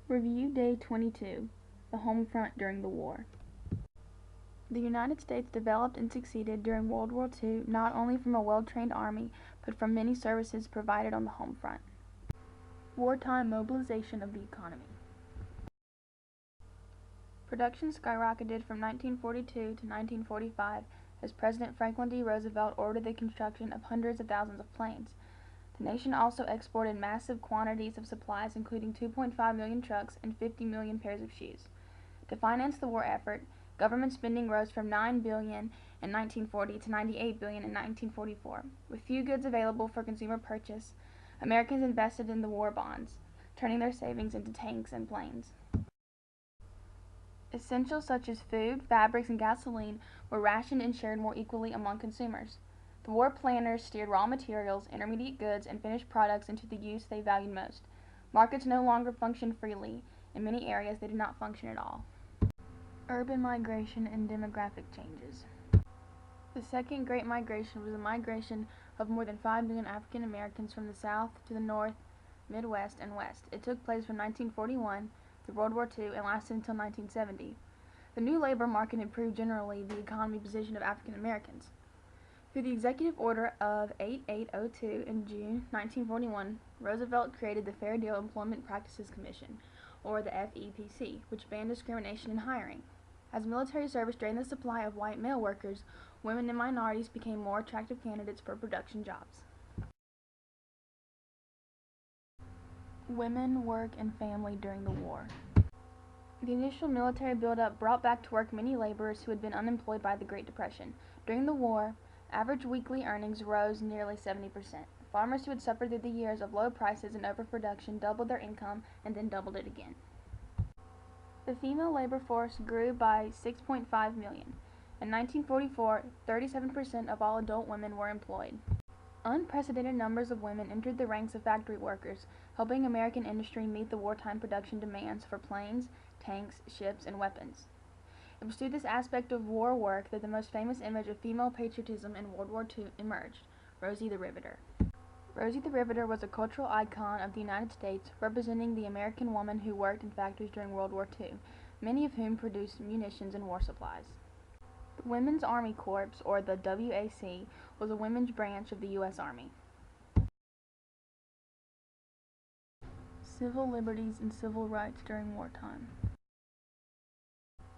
Review Day 22, the Home Front during the war. The United States developed and succeeded during World War II not only from a well-trained army, but from many services provided on the home front. Wartime mobilization of the economy. Production skyrocketed from 1942 to 1945 as President Franklin D. Roosevelt ordered the construction of hundreds of thousands of planes. The nation also exported massive quantities of supplies, including 2.5 million trucks and 50 million pairs of shoes. To finance the war effort, government spending rose from $9 billion in 1940 to $98 billion in 1944. With few goods available for consumer purchase, Americans invested in the war bonds, turning their savings into tanks and planes. Essentials such as food, fabrics, and gasoline were rationed and shared more equally among consumers. The war planners steered raw materials, intermediate goods, and finished products into the use they valued most. Markets no longer functioned freely. In many areas, they did not function at all. Urban migration and demographic changes. The Second Great Migration was a migration of more than 5 million African Americans from the South to the North, Midwest, and West. It took place from 1941 through World War II and lasted until 1970. The new labor market improved generally the economic position of African Americans. Through the Executive Order of 8802 in June 1941, Roosevelt created the Fair Deal Employment Practices Commission, or the FEPC, which banned discrimination in hiring. As military service drained the supply of white male workers, women and minorities became more attractive candidates for production jobs. Women, work, and family during the war. The initial military buildup brought back to work many laborers who had been unemployed by the Great Depression. During the war, average weekly earnings rose nearly 70%. Farmers who had suffered through the years of low prices and overproduction doubled their income and then doubled it again. The female labor force grew by 6.5 million. In 1944, 37% of all adult women were employed. Unprecedented numbers of women entered the ranks of factory workers, helping American industry meet the wartime production demands for planes, tanks, ships, and weapons. It was through this aspect of war work that the most famous image of female patriotism in World War II emerged, Rosie the Riveter. Rosie the Riveter was a cultural icon of the United States, representing the American woman who worked in factories during World War II, many of whom produced munitions and war supplies. The Women's Army Corps, or the WAC, was a women's branch of the U.S. Army. Civil liberties and civil rights during wartime.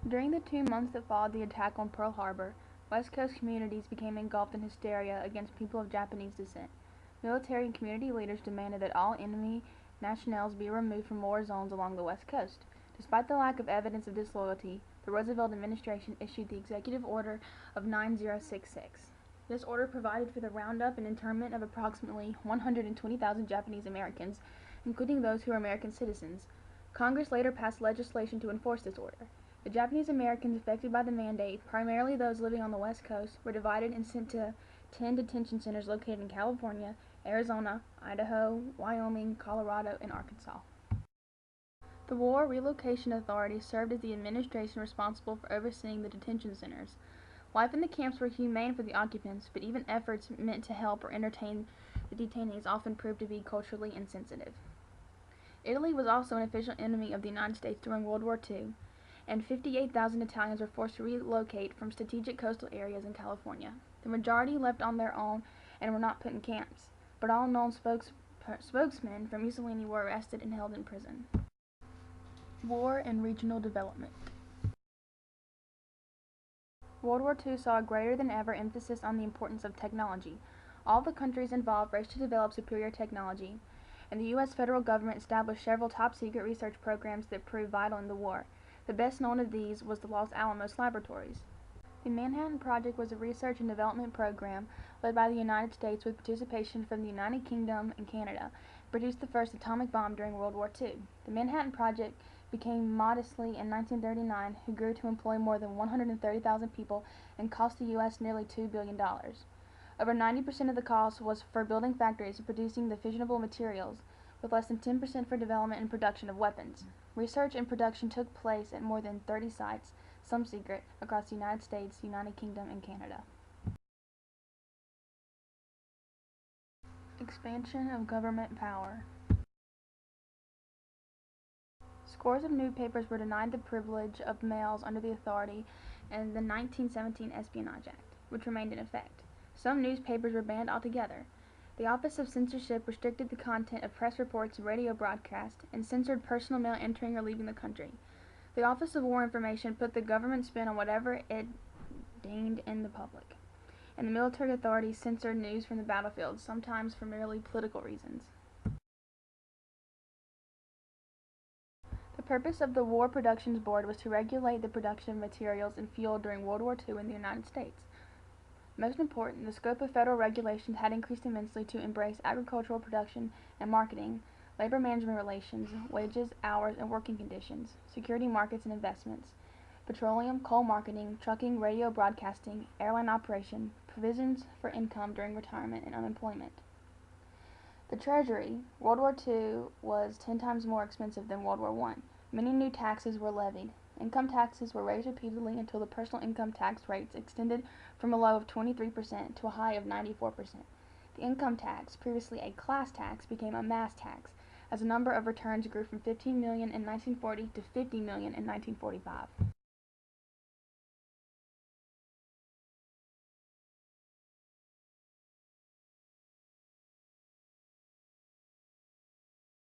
During the 2 months that followed the attack on Pearl Harbor, West Coast communities became engulfed in hysteria against people of Japanese descent. Military and community leaders demanded that all enemy nationals be removed from war zones along the West Coast. Despite the lack of evidence of disloyalty, the Roosevelt administration issued the Executive Order of 9066. This order provided for the roundup and internment of approximately 120,000 Japanese Americans, including those who were American citizens. Congress later passed legislation to enforce this order. The Japanese Americans affected by the mandate, primarily those living on the West Coast, were divided and sent to 10 detention centers located in California, Arizona, Idaho, Wyoming, Colorado, and Arkansas. The War Relocation Authority served as the administration responsible for overseeing the detention centers. Life in the camps were humane for the occupants, but even efforts meant to help or entertain the detainees often proved to be culturally insensitive. Italy was also an official enemy of the United States during World War II, and 58,000 Italians were forced to relocate from strategic coastal areas in California. The majority left on their own and were not put in camps, but all known spokesmen for Mussolini were arrested and held in prison. War and regional development. World War II saw a greater than ever emphasis on the importance of technology. All the countries involved raced to develop superior technology, and the U.S. federal government established several top-secret research programs that proved vital in the war. The best known of these was the Los Alamos Laboratories. The Manhattan Project was a research and development program led by the United States with participation from the United Kingdom and Canada. It produced the first atomic bomb during World War II. The Manhattan Project became modestly in 1939, who grew to employ more than 130,000 people and cost the U.S. nearly $2 billion. Over 90% of the cost was for building factories and producing the fissionable materials, with less than 10% for development and production of weapons. Research and production took place at more than 30 sites, some secret, across the United States, United Kingdom, and Canada. Expansion of government power. Scores of newspapers were denied the privilege of mails under the authority in the 1917 Espionage Act, which remained in effect. Some newspapers were banned altogether. The Office of Censorship restricted the content of press reports and radio broadcasts and censored personal mail entering or leaving the country. The Office of War Information put the government spin on whatever it deemed in the public. And the military authorities censored news from the battlefield, sometimes for merely political reasons. The purpose of the War Productions Board was to regulate the production of materials and fuel during World War II in the United States. Most important, the scope of federal regulations had increased immensely to embrace agricultural production and marketing, labor management relations, wages, hours, and working conditions, security markets and investments, petroleum, coal marketing, trucking, radio broadcasting, airline operation, provisions for income during retirement and unemployment. The Treasury. World War II was 10 times more expensive than World War I. Many new taxes were levied. Income taxes were raised repeatedly until the personal income tax rates extended from a low of 23% to a high of 94%. The income tax, previously a class tax, became a mass tax, as the number of returns grew from 15 million in 1940 to 50 million in 1945.